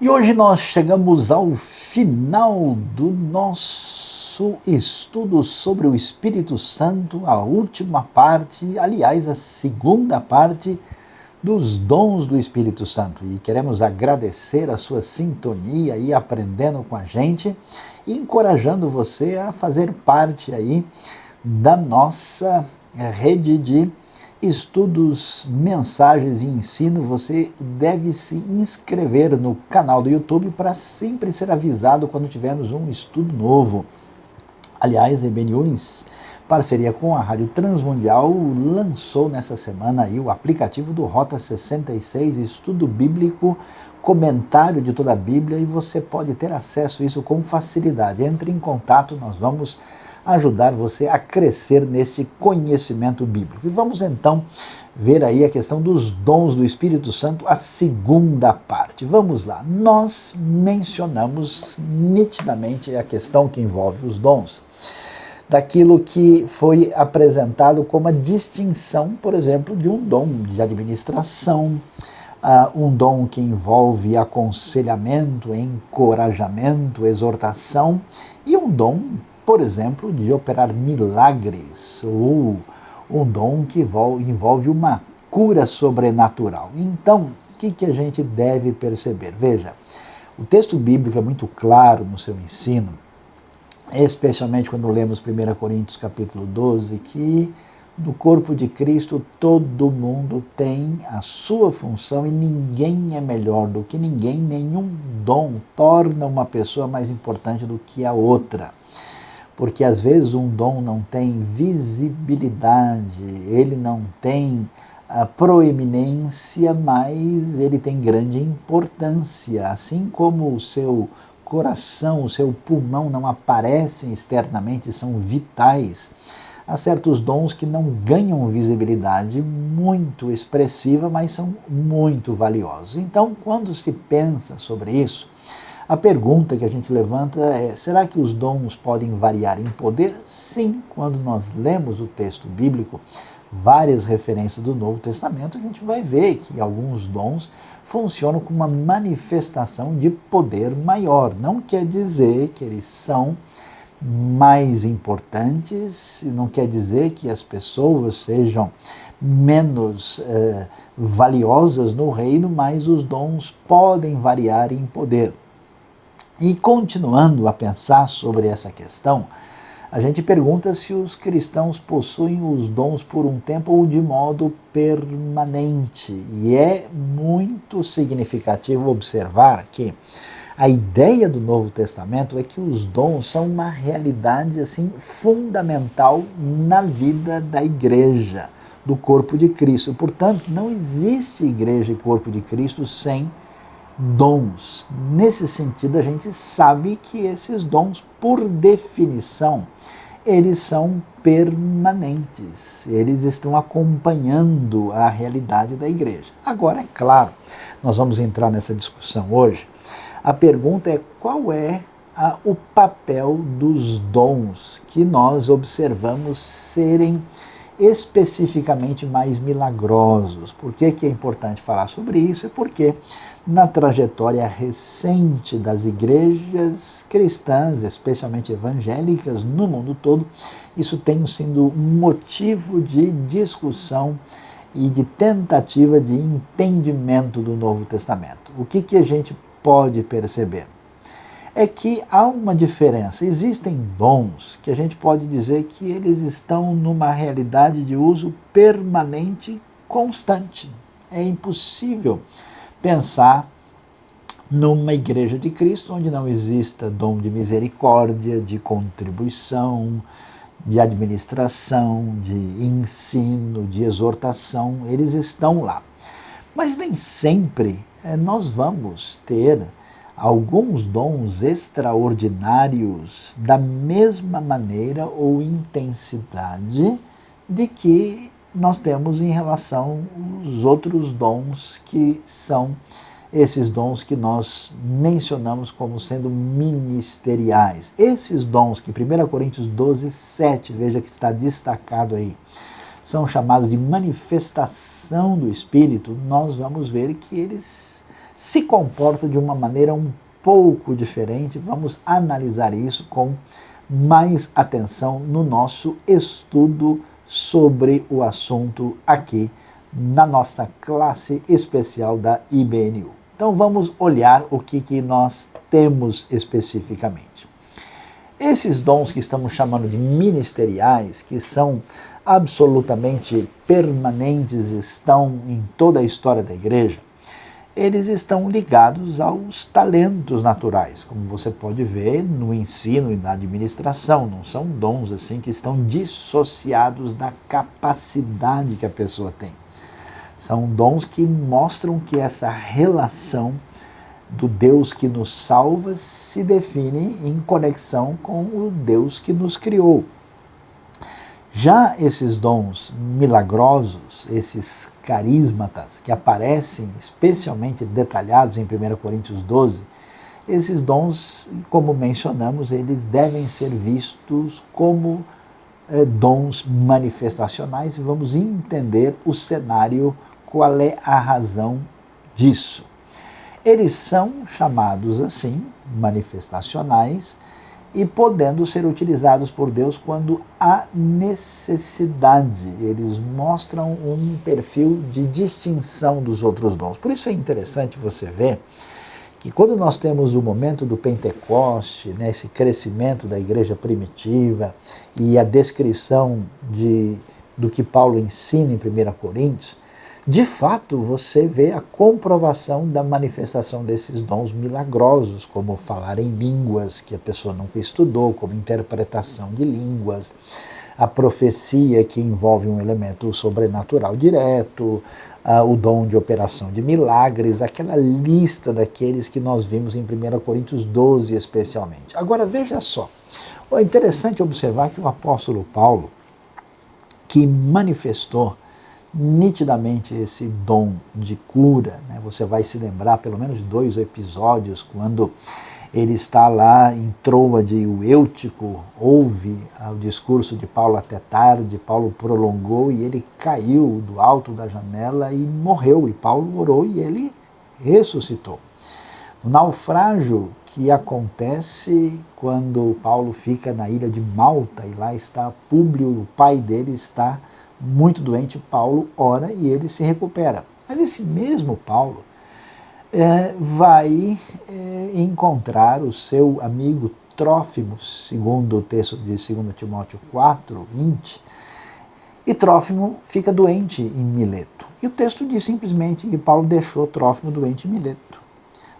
E hoje nós chegamos ao final do nosso estudo sobre o Espírito Santo, a última parte, aliás, a segunda parte dos dons do Espírito Santo. E queremos agradecer a sua sintonia e aprendendo com a gente e encorajando você a fazer parte aí da nossa rede de estudos, mensagens e ensino. Você deve se inscrever no canal do YouTube para sempre ser avisado quando tivermos um estudo novo. Aliás, a EBNU, em parceria com a Rádio Transmundial, lançou nessa semana aí o aplicativo do Rota 66, estudo bíblico, comentário de toda a Bíblia, e você pode ter acesso a isso com facilidade. Entre em contato, nós vamos ajudar você a crescer nesse conhecimento bíblico. E vamos então ver aí a questão dos dons do Espírito Santo, a segunda parte. Vamos lá, nós mencionamos nitidamente a questão que envolve os dons, daquilo que foi apresentado como a distinção, por exemplo, de um dom de administração, um dom que envolve aconselhamento, encorajamento, exortação, e um dom, por exemplo, de operar milagres, ou um dom que envolve uma cura sobrenatural. Então, o que a gente deve perceber? Veja, o texto bíblico é muito claro no seu ensino, especialmente quando lemos 1 Coríntios capítulo 12, que no corpo de Cristo todo mundo tem a sua função e ninguém é melhor do que ninguém, nenhum dom torna uma pessoa mais importante do que a outra. Porque às vezes um dom não tem visibilidade, ele não tem a proeminência, mas ele tem grande importância. Assim como o seu coração, o seu pulmão não aparecem externamente, são vitais. Há certos dons que não ganham visibilidade muito expressiva, mas são muito valiosos. Então, quando se pensa sobre isso, a pergunta que a gente levanta é: será que os dons podem variar em poder? Sim, quando nós lemos o texto bíblico, várias referências do Novo Testamento, a gente vai ver que alguns dons funcionam como uma manifestação de poder maior. Não quer dizer que eles são mais importantes, não quer dizer que as pessoas sejam menos valiosas no reino, mas os dons podem variar em poder. E continuando a pensar sobre essa questão, a gente pergunta se os cristãos possuem os dons por um tempo ou de modo permanente. E é muito significativo observar que a ideia do Novo Testamento é que os dons são uma realidade assim fundamental na vida da igreja, do corpo de Cristo. Portanto, não existe igreja e corpo de Cristo sem dons. Nesse sentido, a gente sabe que esses dons, por definição, eles são permanentes, eles estão acompanhando a realidade da igreja. Agora, é claro, nós vamos entrar nessa discussão hoje. A pergunta é: qual é o papel dos dons que nós observamos serem especificamente mais milagrosos? Por que é importante falar sobre isso? É porque na trajetória recente das igrejas cristãs, especialmente evangélicas, no mundo todo, isso tem sido motivo de discussão e de tentativa de entendimento do Novo Testamento. O que a gente pode perceber? É que há uma diferença. Existem dons que a gente pode dizer que eles estão numa realidade de uso permanente, constante. É impossível pensar numa igreja de Cristo onde não exista dom de misericórdia, de contribuição, de administração, de ensino, de exortação. Eles estão lá. Mas nem sempre nós vamos ter alguns dons extraordinários da mesma maneira ou intensidade de que nós temos em relação aos outros dons, que são esses dons que nós mencionamos como sendo ministeriais. Esses dons que 1 Coríntios 12, 7, veja que está destacado aí, são chamados de manifestação do Espírito. Nós vamos ver que eles se comporta de uma maneira um pouco diferente. Vamos analisar isso com mais atenção no nosso estudo sobre o assunto aqui na nossa classe especial da IBNU. Então vamos olhar o que nós temos especificamente. Esses dons que estamos chamando de ministeriais, que são absolutamente permanentes, estão em toda a história da igreja, eles estão ligados aos talentos naturais, como você pode ver no ensino e na administração. Não são dons assim que estão dissociados da capacidade que a pessoa tem. São dons que mostram que essa relação do Deus que nos salva se define em conexão com o Deus que nos criou. Já esses dons milagrosos, esses carismatas, que aparecem especialmente detalhados em 1 Coríntios 12, esses dons, como mencionamos, eles devem ser vistos como dons manifestacionais, e vamos entender o cenário, qual é a razão disso. Eles são chamados assim, manifestacionais, e podendo ser utilizados por Deus quando há necessidade. Eles mostram um perfil de distinção dos outros dons. Por isso é interessante você ver que quando nós temos o momento do Pentecoste, né, esse crescimento da igreja primitiva e a descrição do que Paulo ensina em 1 Coríntios, de fato você vê a comprovação da manifestação desses dons milagrosos, como falar em línguas que a pessoa nunca estudou, como interpretação de línguas, a profecia que envolve um elemento sobrenatural direto, o dom de operação de milagres, aquela lista daqueles que nós vimos em 1 Coríntios 12 especialmente. Agora veja só, é interessante observar que o apóstolo Paulo, que manifestou nitidamente esse dom de cura, né? Você vai se lembrar pelo menos de 2 episódios, quando ele está lá em Troade e o Eutico ouve o discurso de Paulo até tarde, Paulo prolongou e ele caiu do alto da janela e morreu, e Paulo orou e ele ressuscitou. O naufrágio que acontece quando Paulo fica na ilha de Malta e lá está Públio e o pai dele está muito doente, Paulo ora e ele se recupera. Mas esse mesmo Paulo vai encontrar o seu amigo Trófimo, segundo o texto de 2 Timóteo 4, 20, e Trófimo fica doente em Mileto. E o texto diz simplesmente que Paulo deixou Trófimo doente em Mileto.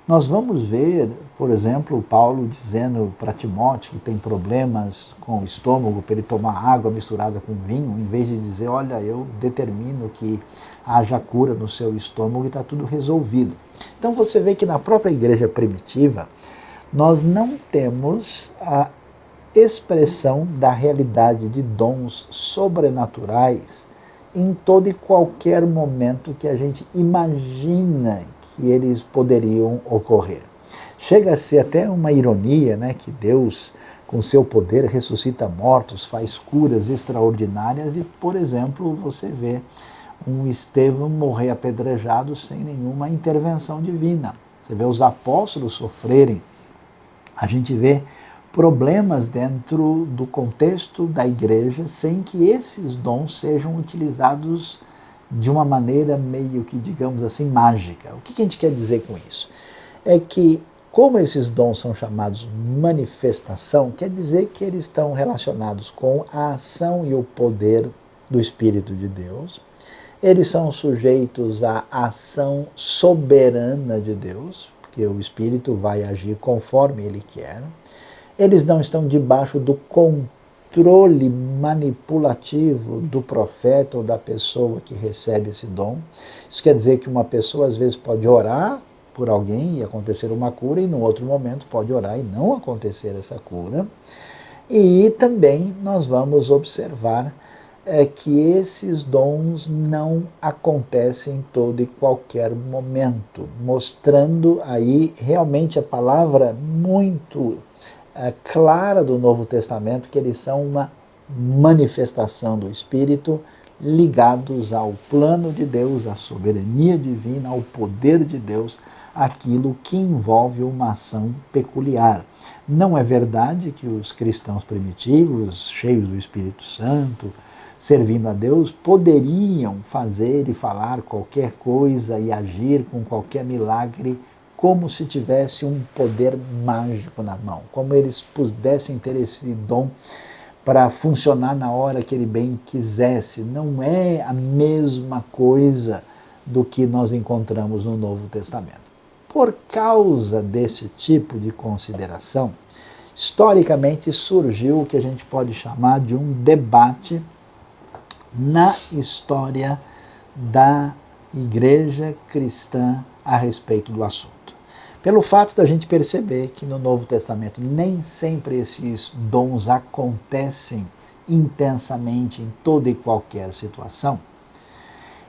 Nós vamos ver, por exemplo, Paulo dizendo para Timóteo que tem problemas com o estômago, para ele tomar água misturada com vinho, em vez de dizer, olha, eu determino que haja cura no seu estômago e está tudo resolvido. Então você vê que na própria igreja primitiva, nós não temos a expressão da realidade de dons sobrenaturais em todo e qualquer momento que a gente imagina que eles poderiam ocorrer. Chega a ser até uma ironia, né, que Deus, com seu poder, ressuscita mortos, faz curas extraordinárias e, por exemplo, você vê um Estevão morrer apedrejado sem nenhuma intervenção divina. Você vê os apóstolos sofrerem. A gente vê problemas dentro do contexto da igreja sem que esses dons sejam utilizados de uma maneira meio que, digamos assim, mágica. O que a gente quer dizer com isso? É que, como esses dons são chamados manifestação, quer dizer que eles estão relacionados com a ação e o poder do Espírito de Deus. Eles são sujeitos à ação soberana de Deus, porque o Espírito vai agir conforme Ele quer. Eles não estão debaixo do controle manipulativo do profeta ou da pessoa que recebe esse dom. Isso quer dizer que uma pessoa às vezes pode orar por alguém e acontecer uma cura, e no outro momento pode orar e não acontecer essa cura. E também nós vamos observar que esses dons não acontecem em todo e qualquer momento, mostrando aí realmente a palavra muito clara do Novo Testamento, que eles são uma manifestação do Espírito, ligados ao plano de Deus, à soberania divina, ao poder de Deus, aquilo que envolve uma ação peculiar. Não é verdade que os cristãos primitivos, cheios do Espírito Santo, servindo a Deus, poderiam fazer e falar qualquer coisa e agir com qualquer milagre como se tivesse um poder mágico na mão, como eles pudessem ter esse dom para funcionar na hora que ele bem quisesse. Não é a mesma coisa do que nós encontramos no Novo Testamento. Por causa desse tipo de consideração, historicamente surgiu o que a gente pode chamar de um debate na história da igreja cristã a respeito do assunto. Pelo fato da gente perceber que no Novo Testamento nem sempre esses dons acontecem intensamente em toda e qualquer situação,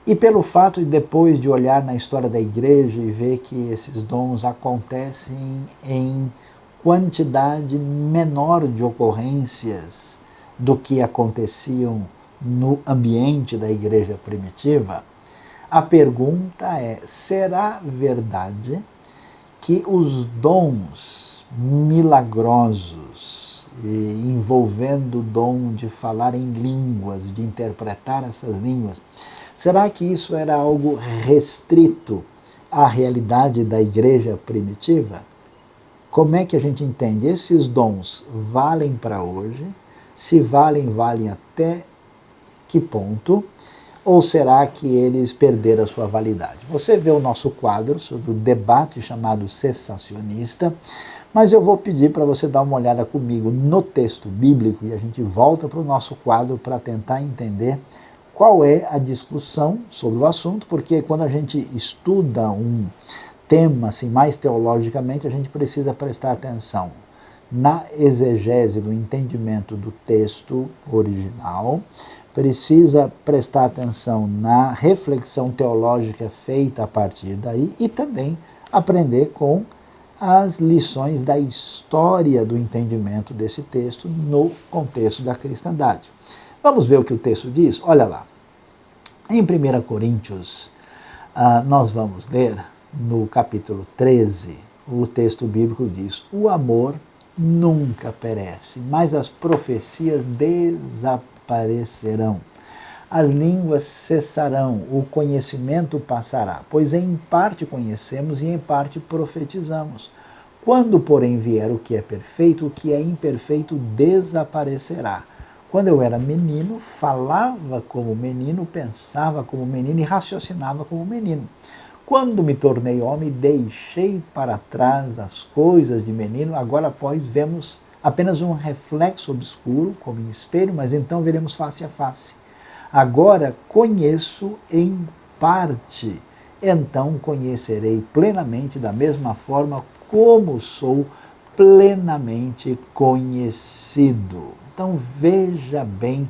e pelo fato de depois de olhar na história da igreja e ver que esses dons acontecem em quantidade menor de ocorrências do que aconteciam no ambiente da igreja primitiva, a pergunta é: será verdade que os dons milagrosos, envolvendo o dom de falar em línguas, de interpretar essas línguas, será que isso era algo restrito à realidade da igreja primitiva? Como é que a gente entende? Esses dons valem para hoje? Se valem, valem até que ponto? Ou será que eles perderam a sua validade? Você vê o nosso quadro sobre o debate chamado cessacionista, mas eu vou pedir para você dar uma olhada comigo no texto bíblico e a gente volta para o nosso quadro para tentar entender qual é a discussão sobre o assunto, porque quando a gente estuda um tema assim, mais teologicamente, a gente precisa prestar atenção na exegese, no entendimento do texto original, precisa prestar atenção na reflexão teológica feita a partir daí e também aprender com as lições da história do entendimento desse texto no contexto da cristandade. Vamos ver o que o texto diz? Olha lá. Em 1 Coríntios, nós vamos ler no capítulo 13, o texto bíblico diz: o amor nunca perece, mas as profecias desaparecerão. As línguas cessarão, o conhecimento passará, pois em parte conhecemos e em parte profetizamos. Quando, porém, vier o que é perfeito, o que é imperfeito desaparecerá. Quando eu era menino, falava como menino, pensava como menino e raciocinava como menino. Quando me tornei homem, deixei para trás as coisas de menino. Agora, pois, vemos apenas um reflexo obscuro, como em espelho, mas então veremos face a face. Agora conheço em parte, então conhecerei plenamente, da mesma forma como sou plenamente conhecido. Então veja bem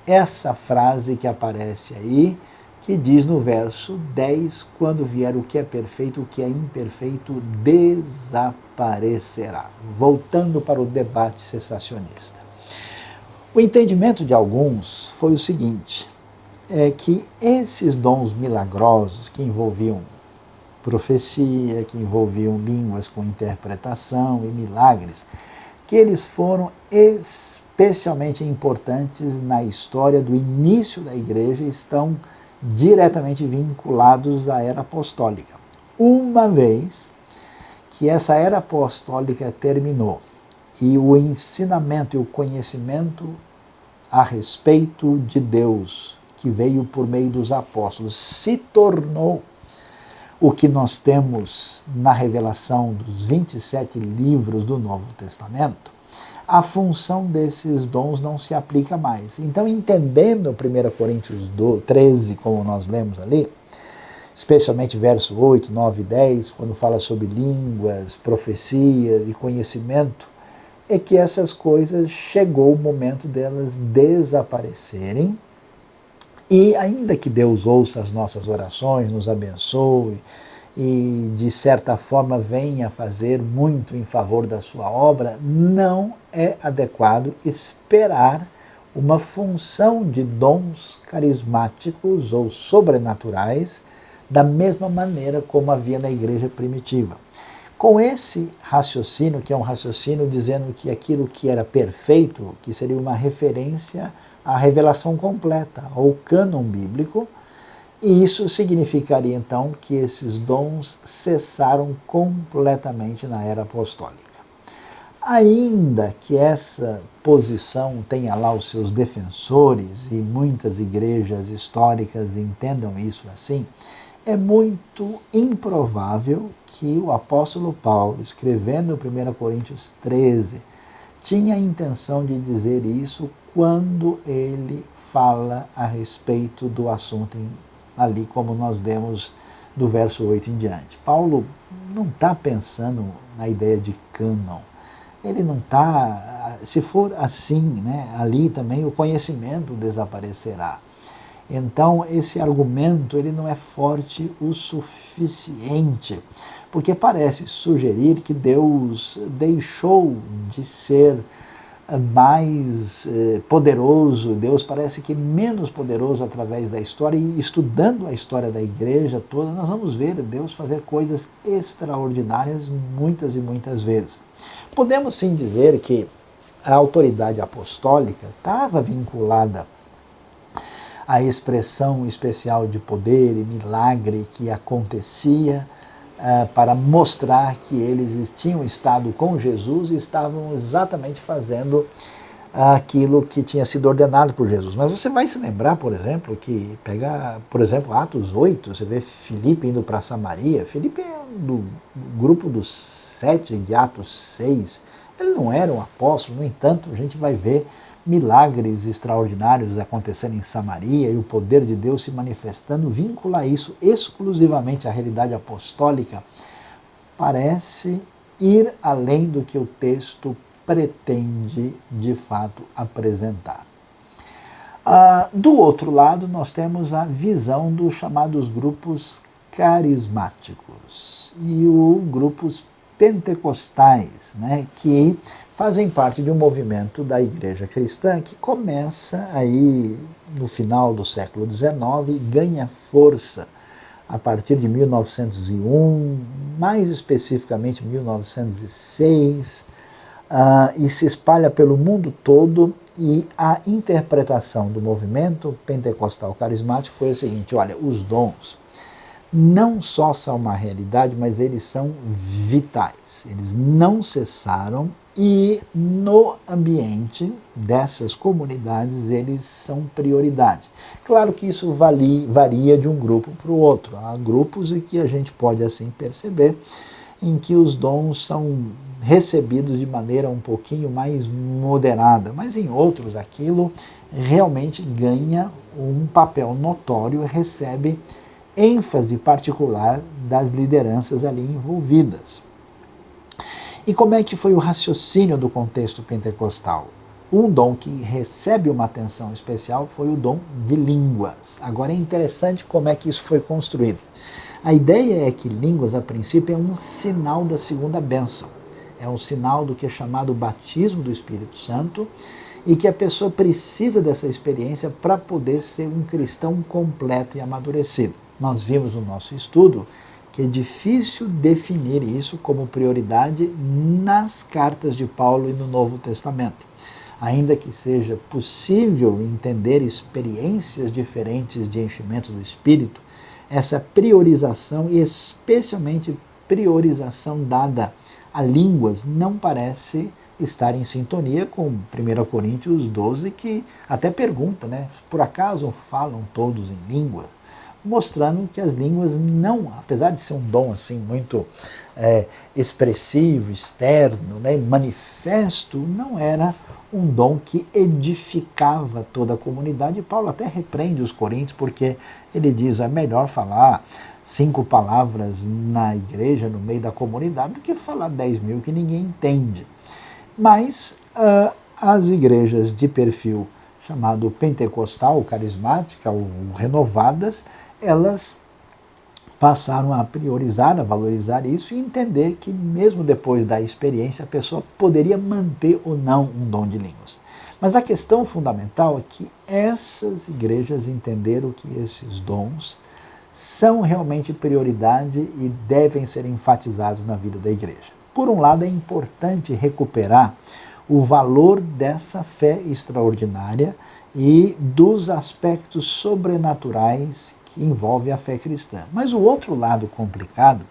essa frase que aparece aí, que diz no verso 10, quando vier o que é perfeito, o que é imperfeito desaparecerá. Voltando para o debate cessacionista. O entendimento de alguns foi o seguinte, é que esses dons milagrosos que envolviam profecia, que envolviam línguas com interpretação e milagres, que eles foram especialmente importantes na história do início da igreja e estão diretamente vinculados à era apostólica. Uma vez que essa era apostólica terminou e o ensinamento e o conhecimento a respeito de Deus, que veio por meio dos apóstolos, se tornou o que nós temos na revelação dos 27 livros do Novo Testamento, a função desses dons não se aplica mais. Então, entendendo 1 Coríntios 13, como nós lemos ali, especialmente verso 8, 9 e 10, quando fala sobre línguas, profecia e conhecimento, é que essas coisas chegou o momento delas desaparecerem. E ainda que Deus ouça as nossas orações, nos abençoe e de certa forma venha fazer muito em favor da sua obra, não é adequado esperar uma função de dons carismáticos ou sobrenaturais da mesma maneira como havia na igreja primitiva. Com esse raciocínio, que é um raciocínio dizendo que aquilo que era perfeito, que seria uma referência à revelação completa, ao cânon bíblico, e isso significaria então que esses dons cessaram completamente na era apostólica. Ainda que essa posição tenha lá os seus defensores, e muitas igrejas históricas entendam isso assim, é muito improvável que o apóstolo Paulo, escrevendo 1 Coríntios 13, tinha a intenção de dizer isso quando ele fala a respeito do assunto ali, como nós demos do verso 8 em diante. Paulo não está pensando na ideia de cânon. Ele não está, se for assim, né, ali também o conhecimento desaparecerá. Então esse argumento ele não é forte o suficiente, porque parece sugerir que Deus deixou de ser mais poderoso, Deus parece que menos poderoso através da história, e estudando a história da igreja toda, nós vamos ver Deus fazer coisas extraordinárias muitas e muitas vezes. Podemos sim dizer que a autoridade apostólica estava vinculada à expressão especial de poder e milagre que acontecia para mostrar que eles tinham estado com Jesus e estavam exatamente fazendo aquilo que tinha sido ordenado por Jesus. Mas você vai se lembrar, por exemplo, que pegar, por exemplo, Atos 8, você vê Filipe indo para Samaria. Filipe é do grupo dos 7 de Atos 6. Ele não era um apóstolo, no entanto, a gente vai ver milagres extraordinários acontecendo em Samaria e o poder de Deus se manifestando. Vincular isso exclusivamente à realidade apostólica parece ir além do que o texto pretende de fato apresentar. Do outro lado, nós temos a visão dos chamados grupos carismáticos e os grupos pentecostais, né, que fazem parte de um movimento da igreja cristã que começa aí no final do século XIX e ganha força a partir de 1901, mais especificamente 1906, e se espalha pelo mundo todo. E a interpretação do movimento pentecostal carismático foi a seguinte: olha, os dons não só são uma realidade, mas eles são vitais. Eles não cessaram e no ambiente dessas comunidades eles são prioridade. Claro que isso varia de um grupo para o outro. Há grupos em que a gente pode assim perceber em que os dons são recebidos de maneira um pouquinho mais moderada, mas em outros aquilo realmente ganha um papel notório e recebe ênfase particular das lideranças ali envolvidas. E como é que foi o raciocínio do contexto pentecostal? Um dom que recebe uma atenção especial foi o dom de línguas. Agora é interessante como é que isso foi construído. A ideia é que línguas, a princípio, é um sinal da segunda bênção. É um sinal do que é chamado batismo do Espírito Santo e que a pessoa precisa dessa experiência para poder ser um cristão completo e amadurecido. Nós vimos no nosso estudo que é difícil definir isso como prioridade nas cartas de Paulo e no Novo Testamento. Ainda que seja possível entender experiências diferentes de enchimento do Espírito, essa priorização, e especialmente priorização dada a línguas, não parece estar em sintonia com 1 Coríntios 12, que até pergunta, né, por acaso falam todos em língua? Mostrando que as línguas não, apesar de ser um dom assim muito expressivo, externo, né, manifesto, não era um dom que edificava toda a comunidade. E Paulo até repreende os coríntios porque ele diz: é melhor falar 5 palavras na igreja, no meio da comunidade, do que falar 10.000 que ninguém entende. Mas as igrejas de perfil chamado pentecostal, carismática ou renovadas, elas passaram a priorizar, a valorizar isso e entender que mesmo depois da experiência a pessoa poderia manter ou não um dom de línguas. Mas a questão fundamental é que essas igrejas entenderam que esses dons são realmente prioridade e devem ser enfatizados na vida da igreja. Por um lado, é importante recuperar o valor dessa fé extraordinária e dos aspectos sobrenaturais que envolve a fé cristã. Mas o outro lado complicado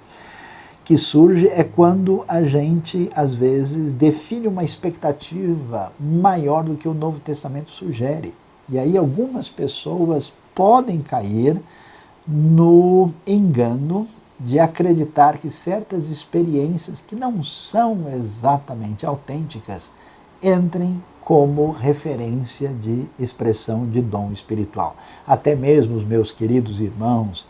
que surge é quando a gente, às vezes, define uma expectativa maior do que o Novo Testamento sugere. E aí algumas pessoas podem cair no engano de acreditar que certas experiências que não são exatamente autênticas entrem como referência de expressão de dom espiritual. Até mesmo os meus queridos irmãos,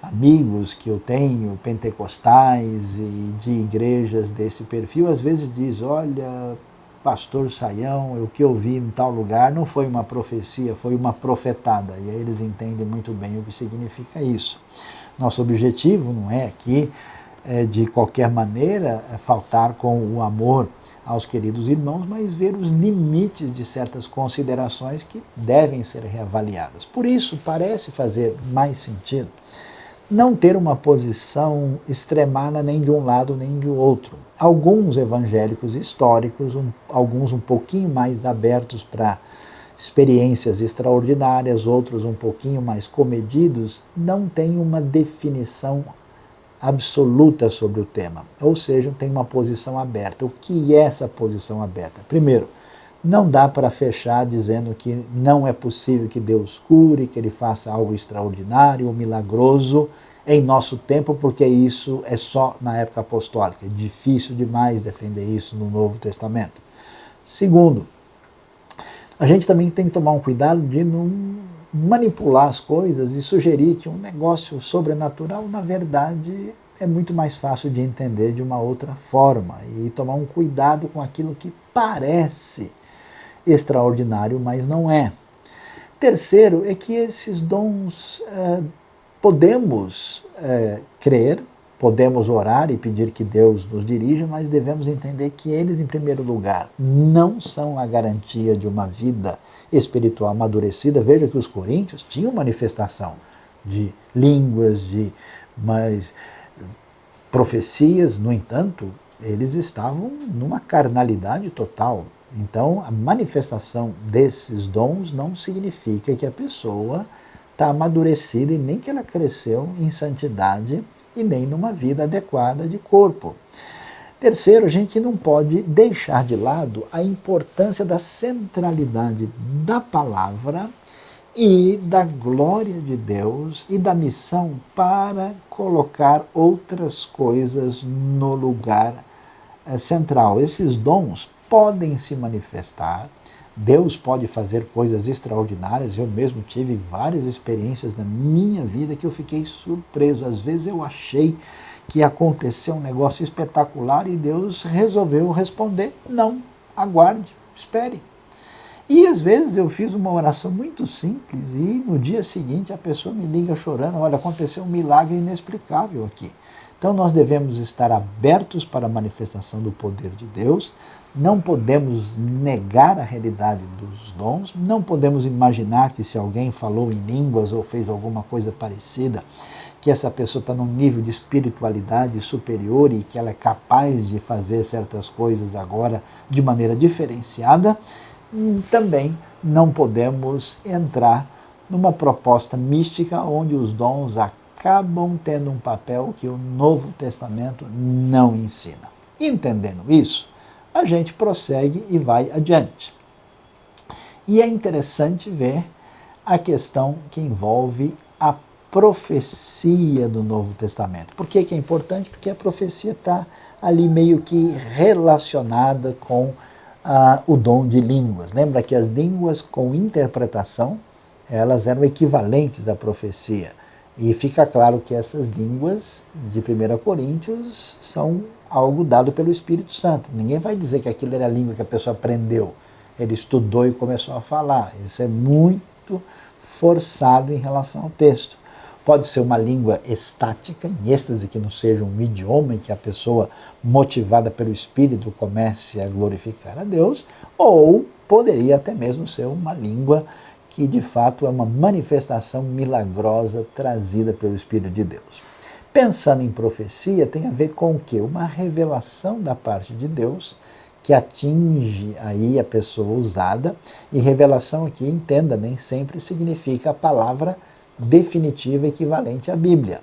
amigos que eu tenho, pentecostais e de igrejas desse perfil, às vezes dizem, olha, pastor Saião, o que eu vi em tal lugar não foi uma profecia, foi uma profetada. E aí eles entendem muito bem o que significa isso. Nosso objetivo não é aqui, de qualquer maneira, faltar com o amor aos queridos irmãos, mas ver os limites de certas considerações que devem ser reavaliadas. Por isso, parece fazer mais sentido não ter uma posição extremada nem de um lado nem de outro. Alguns evangélicos históricos, alguns um pouquinho mais abertos para experiências extraordinárias, outros um pouquinho mais comedidos, não têm uma definição absoluta sobre o tema, ou seja, tem uma posição aberta. O que é essa posição aberta? Primeiro, não dá para fechar dizendo que não é possível que Deus cure, que Ele faça algo extraordinário ou milagroso em nosso tempo, porque isso é só na época apostólica. É difícil demais defender isso no Novo Testamento. Segundo, a gente também tem que tomar um cuidado de não manipular as coisas e sugerir que um negócio sobrenatural, na verdade, é muito mais fácil de entender de uma outra forma e tomar um cuidado com aquilo que parece extraordinário, mas não é. Terceiro, é que esses dons podemos crer, podemos orar e pedir que Deus nos dirija, mas devemos entender que eles, em primeiro lugar, não são a garantia de uma vida espiritual amadurecida. Veja que os coríntios tinham manifestação de línguas, de profecias, no entanto, eles estavam numa carnalidade total. Então, a manifestação desses dons não significa que a pessoa está amadurecida e nem que ela cresceu em santidade e nem numa vida adequada de corpo. Terceiro, a gente não pode deixar de lado a importância da centralidade da palavra e da glória de Deus e da missão para colocar outras coisas no lugar central. Esses dons podem se manifestar, Deus pode fazer coisas extraordinárias. Eu mesmo tive várias experiências na minha vida que eu fiquei surpreso. Às vezes eu achei que aconteceu um negócio espetacular e Deus resolveu responder, não, aguarde, espere. E às vezes eu fiz uma oração muito simples e no dia seguinte a pessoa me liga chorando, olha, aconteceu um milagre inexplicável aqui. Então nós devemos estar abertos para a manifestação do poder de Deus, não podemos negar a realidade dos dons, não podemos imaginar que se alguém falou em línguas ou fez alguma coisa parecida, que essa pessoa está num nível de espiritualidade superior e que ela é capaz de fazer certas coisas agora de maneira diferenciada. Também não podemos entrar numa proposta mística onde os dons acabam tendo um papel que o Novo Testamento não ensina. Entendendo isso, a gente prossegue e vai adiante. E é interessante ver a questão que envolve a profecia do Novo Testamento. Por que é importante? Porque a profecia está ali meio que relacionada com o dom de línguas. Lembra que as línguas com interpretação, elas eram equivalentes à profecia. E fica claro que essas línguas de 1 Coríntios são algo dado pelo Espírito Santo. Ninguém vai dizer que aquilo era a língua que a pessoa aprendeu. Ele estudou e começou a falar. Isso é muito forçado em relação ao texto. Pode ser uma língua estática, em êxtase, que não seja um idioma em que a pessoa, motivada pelo Espírito, comece a glorificar a Deus, ou poderia até mesmo ser uma língua que de fato é uma manifestação milagrosa trazida pelo Espírito de Deus. Pensando em profecia, tem a ver com o quê? Uma revelação da parte de Deus que atinge aí a pessoa usada, e revelação aqui, entenda, nem sempre significa a palavra definitiva equivalente à Bíblia.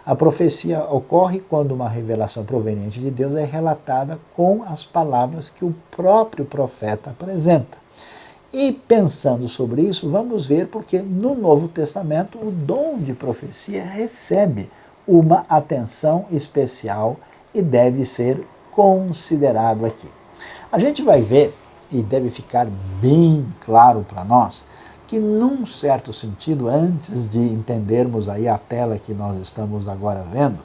A profecia ocorre quando uma revelação proveniente de Deus é relatada com as palavras que o próprio profeta apresenta. E pensando sobre isso, vamos ver porque no Novo Testamento o dom de profecia recebe uma atenção especial e deve ser considerado aqui. A gente vai ver, e deve ficar bem claro para nós, que num certo sentido, antes de entendermos aí a tela que nós estamos agora vendo,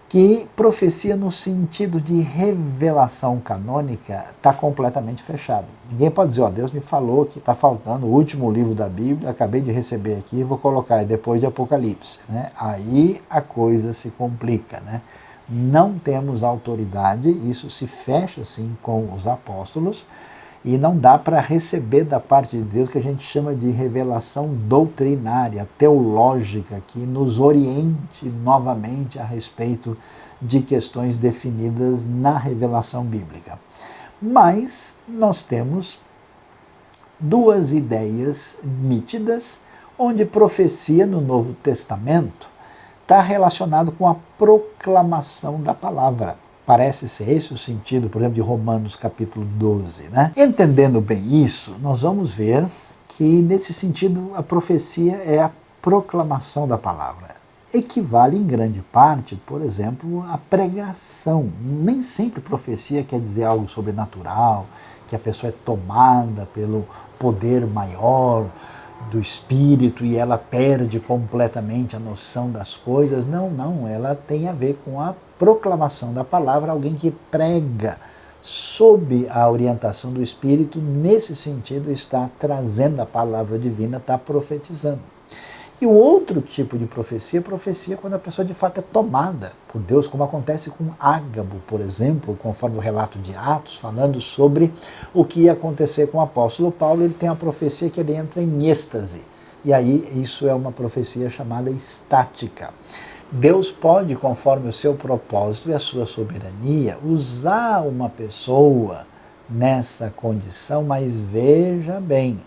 que profecia no sentido de revelação canônica está completamente fechado. Ninguém pode dizer, ó, Deus me falou que está faltando o último livro da Bíblia, acabei de receber aqui, vou colocar depois de Apocalipse. Né? Aí a coisa se complica. Né? Não temos autoridade, isso se fecha assim com os apóstolos, e não dá para receber da parte de Deus o que a gente chama de revelação doutrinária, teológica, que nos oriente novamente a respeito de questões definidas na revelação bíblica. Mas nós temos duas ideias nítidas, onde profecia no Novo Testamento está relacionado com a proclamação da palavra. Parece ser esse o sentido, por exemplo, de Romanos capítulo 12. Né? Entendendo bem isso, nós vamos ver que, nesse sentido, a profecia é a proclamação da palavra. Equivale em grande parte, por exemplo, à pregação. Nem sempre profecia quer dizer algo sobrenatural, que a pessoa é tomada pelo poder maior do Espírito e ela perde completamente a noção das coisas. Não, ela tem a ver com a proclamação da palavra, alguém que prega sob a orientação do Espírito, nesse sentido está trazendo a palavra divina, está profetizando. E o outro tipo de profecia quando a pessoa de fato é tomada por Deus, como acontece com Ágabo, por exemplo, conforme o relato de Atos, falando sobre o que ia acontecer com o apóstolo Paulo. Ele tem a profecia que ele entra em êxtase, e aí isso é uma profecia chamada estática. Deus pode, conforme o seu propósito e a sua soberania, usar uma pessoa nessa condição, mas veja bem,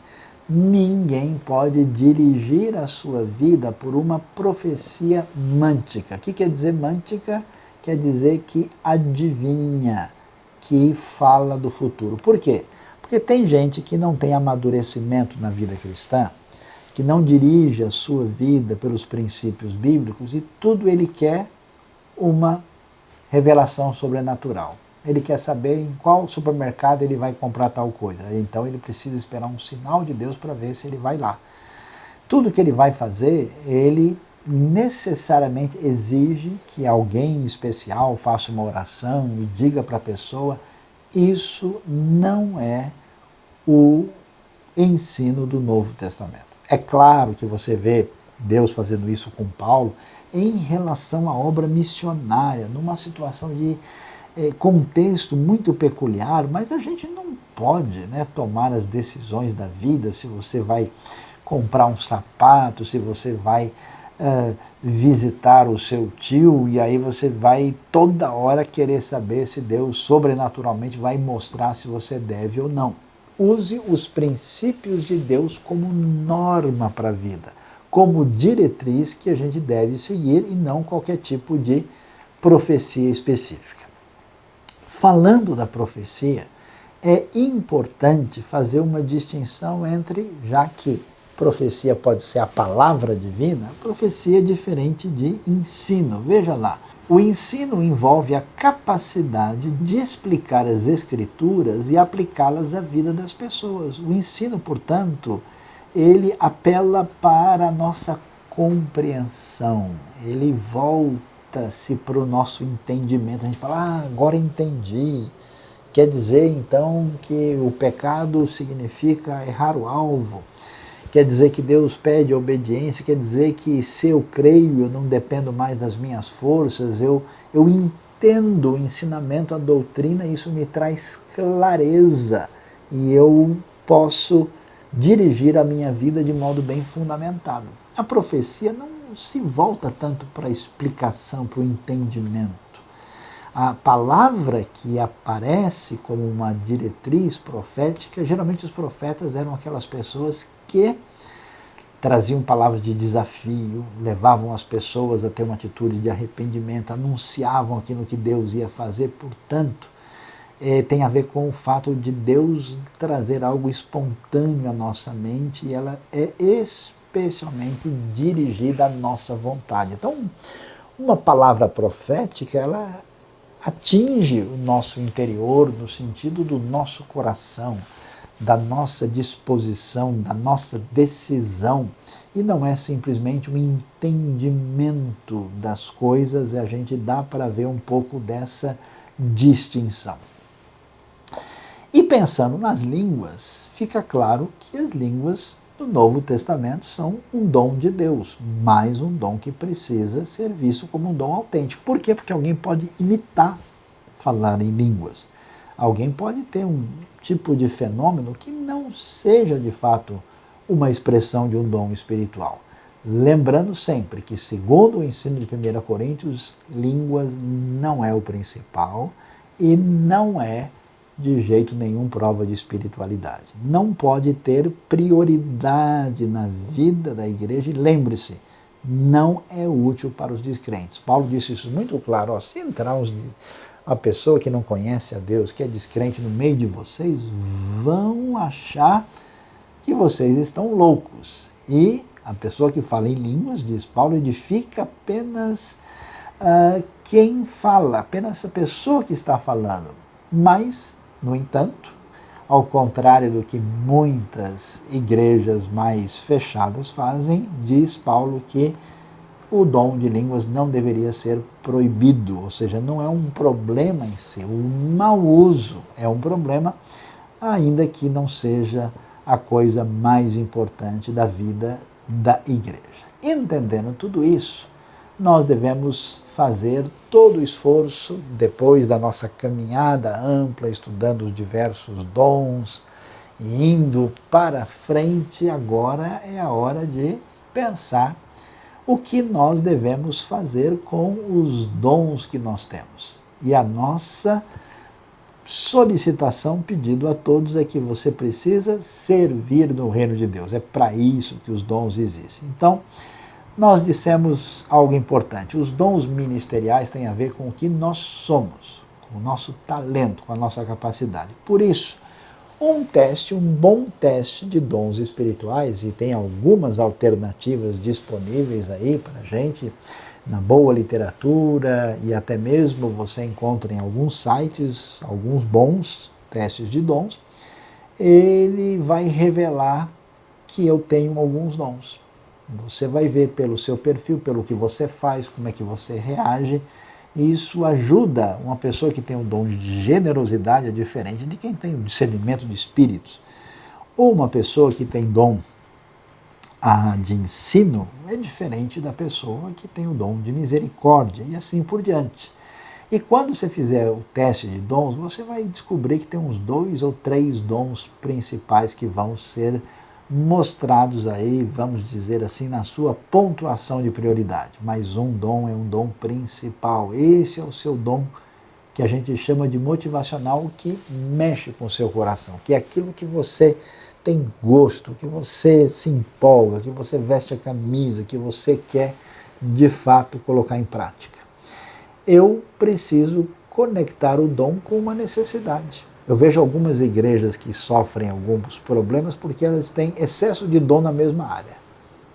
ninguém pode dirigir a sua vida por uma profecia mântica. O que quer dizer mântica? Quer dizer que adivinha, que fala do futuro. Por quê? Porque tem gente que não tem amadurecimento na vida cristã, que não dirige a sua vida pelos princípios bíblicos e tudo ele quer uma revelação sobrenatural. Ele quer saber em qual supermercado ele vai comprar tal coisa. Então ele precisa esperar um sinal de Deus para ver se ele vai lá. Tudo que ele vai fazer, ele necessariamente exige que alguém especial faça uma oração e diga para a pessoa. Isso não é o ensino do Novo Testamento. É claro que você vê Deus fazendo isso com Paulo em relação à obra missionária, numa situação de contexto muito peculiar, mas a gente não pode, né, tomar as decisões da vida, se você vai comprar um sapato, se você vai visitar o seu tio, e aí você vai toda hora querer saber se Deus sobrenaturalmente vai mostrar se você deve ou não. Use os princípios de Deus como norma para a vida, como diretriz que a gente deve seguir e não qualquer tipo de profecia específica. Falando da profecia, é importante fazer uma distinção entre, já que profecia pode ser a palavra divina, profecia é diferente de ensino. Veja lá, o ensino envolve a capacidade de explicar as Escrituras e aplicá-las à vida das pessoas. O ensino, portanto, ele apela para a nossa compreensão, ele volta-se para o nosso entendimento. A gente fala, agora entendi. Quer dizer, então, que o pecado significa errar o alvo. Quer dizer que Deus pede obediência, quer dizer que se eu creio, eu não dependo mais das minhas forças, eu entendo o ensinamento, a doutrina, isso me traz clareza e eu posso dirigir a minha vida de modo bem fundamentado. A profecia não se volta tanto para a explicação, para o entendimento. A palavra que aparece como uma diretriz profética, geralmente os profetas eram aquelas pessoas que traziam palavras de desafio, levavam as pessoas a ter uma atitude de arrependimento, anunciavam aquilo que Deus ia fazer, portanto, tem a ver com o fato de Deus trazer algo espontâneo à nossa mente e ela é especialmente dirigida à nossa vontade. Então, uma palavra profética, ela atinge o nosso interior no sentido do nosso coração, da nossa disposição, da nossa decisão, e não é simplesmente um entendimento das coisas, a gente dá para ver um pouco dessa distinção. E pensando nas línguas, fica claro que as línguas do Novo Testamento são um dom de Deus, mas um dom que precisa ser visto como um dom autêntico. Por quê? Porque alguém pode imitar falar em línguas. Alguém pode ter um tipo de fenômeno que não seja de fato uma expressão de um dom espiritual. Lembrando sempre que, segundo o ensino de 1 Coríntios, línguas não é o principal e não é de jeito nenhum prova de espiritualidade. Não pode ter prioridade na vida da igreja e lembre-se, não é útil para os descrentes. Paulo disse isso muito claro, se entrar uma pessoa que não conhece a Deus, que é descrente no meio de vocês, vão achar que vocês estão loucos. E a pessoa que fala em línguas, diz Paulo, edifica apenas quem fala, apenas a pessoa que está falando. Mas, no entanto, ao contrário do que muitas igrejas mais fechadas fazem, diz Paulo que o dom de línguas não deveria ser proibido, ou seja, não é um problema em si. O mau uso é um problema, ainda que não seja a coisa mais importante da vida da igreja. Entendendo tudo isso, nós devemos fazer todo o esforço, depois da nossa caminhada ampla, estudando os diversos dons, e indo para frente, agora é a hora de pensar o que nós devemos fazer com os dons que nós temos. E a nossa solicitação, pedido a todos, é que você precisa servir no reino de Deus. É para isso que os dons existem. Então, nós dissemos algo importante. Os dons ministeriais têm a ver com o que nós somos, com o nosso talento, com a nossa capacidade. Por isso, um bom teste de dons espirituais, e tem algumas alternativas disponíveis aí para a gente, na boa literatura, e até mesmo você encontra em alguns sites, alguns bons testes de dons, ele vai revelar que eu tenho alguns dons. Você vai ver pelo seu perfil, pelo que você faz, como é que você reage. Isso ajuda uma pessoa que tem o dom de generosidade, é diferente de quem tem o discernimento de espíritos. Ou uma pessoa que tem dom de ensino, é diferente da pessoa que tem o dom de misericórdia, e assim por diante. E quando você fizer o teste de dons, você vai descobrir que tem uns 2 ou 3 dons principais que vão ser mostrados aí, vamos dizer assim, na sua pontuação de prioridade. Mas um dom é um dom principal. Esse é o seu dom que a gente chama de motivacional, que mexe com o seu coração, que é aquilo que você tem gosto, que você se empolga, que você veste a camisa, que você quer de fato colocar em prática. Eu preciso conectar o dom com uma necessidade. Eu vejo algumas igrejas que sofrem alguns problemas porque elas têm excesso de dom na mesma área.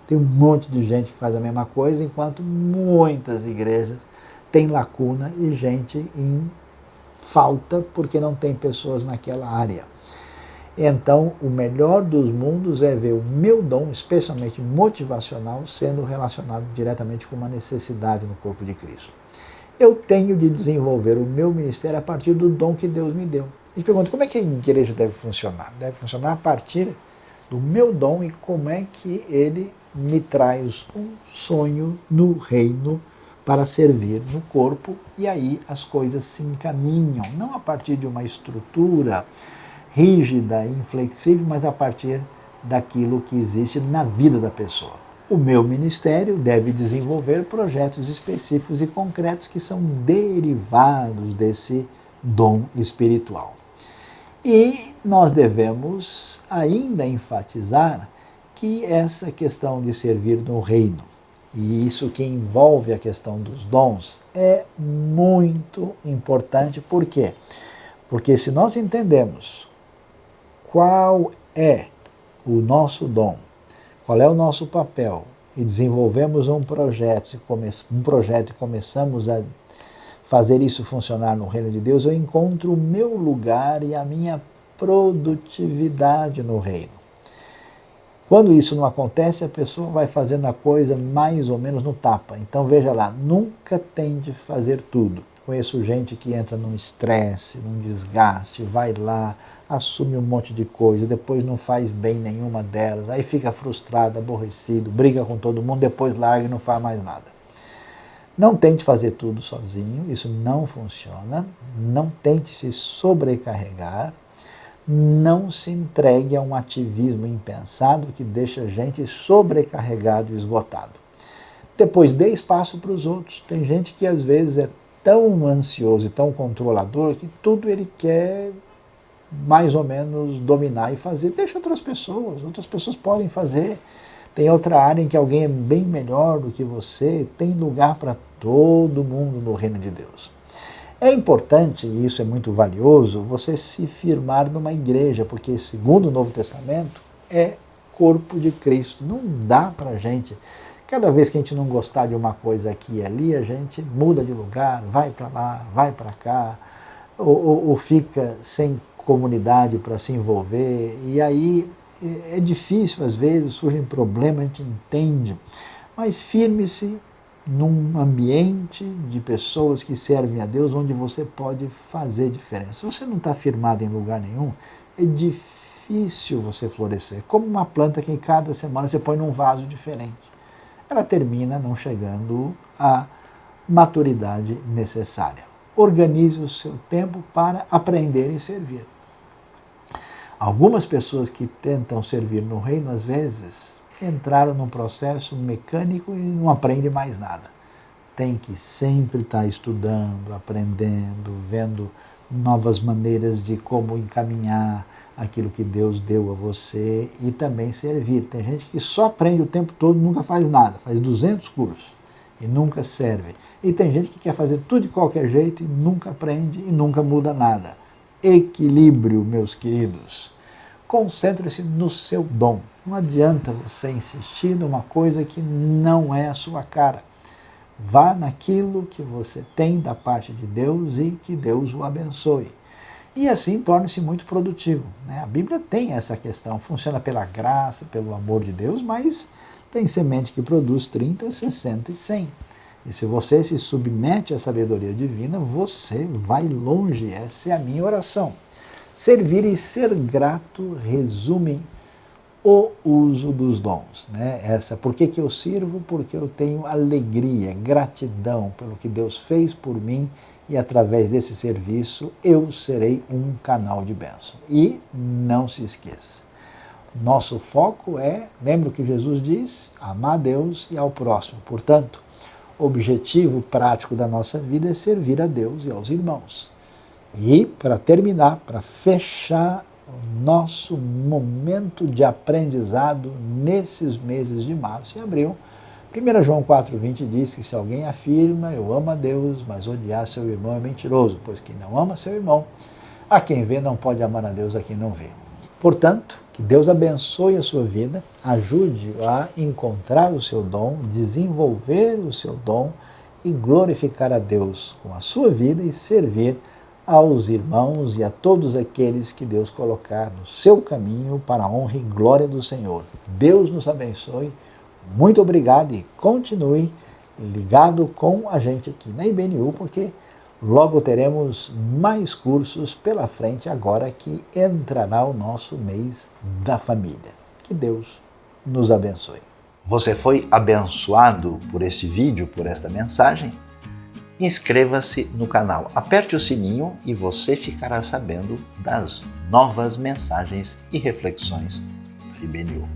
Tem um monte de gente que faz a mesma coisa, enquanto muitas igrejas têm lacuna e gente em falta porque não tem pessoas naquela área. Então, o melhor dos mundos é ver o meu dom, especialmente motivacional, sendo relacionado diretamente com uma necessidade no corpo de Cristo. Eu tenho de desenvolver o meu ministério a partir do dom que Deus me deu. A gente pergunta, como é que a igreja deve funcionar? Deve funcionar a partir do meu dom e como é que ele me traz um sonho no reino para servir no corpo, e aí as coisas se encaminham, não a partir de uma estrutura rígida e inflexível, mas a partir daquilo que existe na vida da pessoa. O meu ministério deve desenvolver projetos específicos e concretos que são derivados desse dom espiritual. E nós devemos ainda enfatizar que essa questão de servir no reino, e isso que envolve a questão dos dons, é muito importante. Por quê? Porque se nós entendemos qual é o nosso dom, qual é o nosso papel, e desenvolvemos um projeto e começamos a fazer isso funcionar no reino de Deus, eu encontro o meu lugar e a minha produtividade no reino. Quando isso não acontece, a pessoa vai fazendo a coisa mais ou menos no tapa. Então veja lá, nunca tente fazer tudo. Conheço gente que entra num estresse, num desgaste, vai lá, assume um monte de coisa, depois não faz bem nenhuma delas, aí fica frustrado, aborrecido, briga com todo mundo, depois larga e não faz mais nada. Não tente fazer tudo sozinho, isso não funciona. Não tente se sobrecarregar. Não se entregue a um ativismo impensado que deixa a gente sobrecarregado e esgotado. Depois, dê espaço para os outros. Tem gente que às vezes é tão ansioso e tão controlador que tudo ele quer mais ou menos dominar e fazer. Deixa outras pessoas podem fazer. Tem outra área em que alguém é bem melhor do que você, tem lugar para todo mundo no reino de Deus. É importante, e isso é muito valioso, você se firmar numa igreja, porque segundo o Novo Testamento é corpo de Cristo. Não dá para a gente, cada vez que a gente não gostar de uma coisa aqui e ali, a gente muda de lugar, vai para lá, vai para cá, ou fica sem comunidade para se envolver, e aí é difícil às vezes, surgem problemas, a gente entende, mas firme-se num ambiente de pessoas que servem a Deus, onde você pode fazer diferença. Se você não está firmado em lugar nenhum, é difícil você florescer. Como uma planta que cada semana você põe num vaso diferente. Ela termina não chegando à maturidade necessária. Organize o seu tempo para aprender e servir. Algumas pessoas que tentam servir no reino, às vezes, entraram num processo mecânico e não aprendem mais nada. Tem que sempre estar estudando, aprendendo, vendo novas maneiras de como encaminhar aquilo que Deus deu a você e também servir. Tem gente que só aprende o tempo todo, nunca faz nada, faz 200 cursos e nunca serve. E tem gente que quer fazer tudo de qualquer jeito e nunca aprende e nunca muda nada. Equilíbrio, meus queridos. Concentre-se no seu dom. Não adianta você insistir numa coisa que não é a sua cara. Vá naquilo que você tem da parte de Deus e que Deus o abençoe. E assim torne-se muito produtivo. A Bíblia tem essa questão, funciona pela graça, pelo amor de Deus, mas tem semente que produz 30, 60 e 100. E se você se submete à sabedoria divina, você vai longe. Essa é a minha oração. Servir e ser grato resumem o uso dos dons. Por que eu sirvo? Porque eu tenho alegria, gratidão pelo que Deus fez por mim e através desse serviço eu serei um canal de bênção. E não se esqueça, nosso foco lembra o que Jesus disse? Amar a Deus e ao próximo. Portanto, o objetivo prático da nossa vida é servir a Deus e aos irmãos. E, para terminar, para fechar o nosso momento de aprendizado nesses meses de março e abril, 1 João 4,20 diz que se alguém afirma, eu amo a Deus, mas odiar seu irmão é mentiroso, pois quem não ama seu irmão, a quem vê não pode amar a Deus a quem não vê. Portanto, que Deus abençoe a sua vida, ajude a encontrar o seu dom, desenvolver o seu dom e glorificar a Deus com a sua vida e servir aos irmãos e a todos aqueles que Deus colocar no seu caminho para a honra e glória do Senhor. Deus nos abençoe, muito obrigado e continue ligado com a gente aqui na IBNU, porque logo teremos mais cursos pela frente agora que entrará o nosso mês da família. Que Deus nos abençoe. Você foi abençoado por este vídeo, por esta mensagem? Inscreva-se no canal, aperte o sininho e você ficará sabendo das novas mensagens e reflexões IBNU.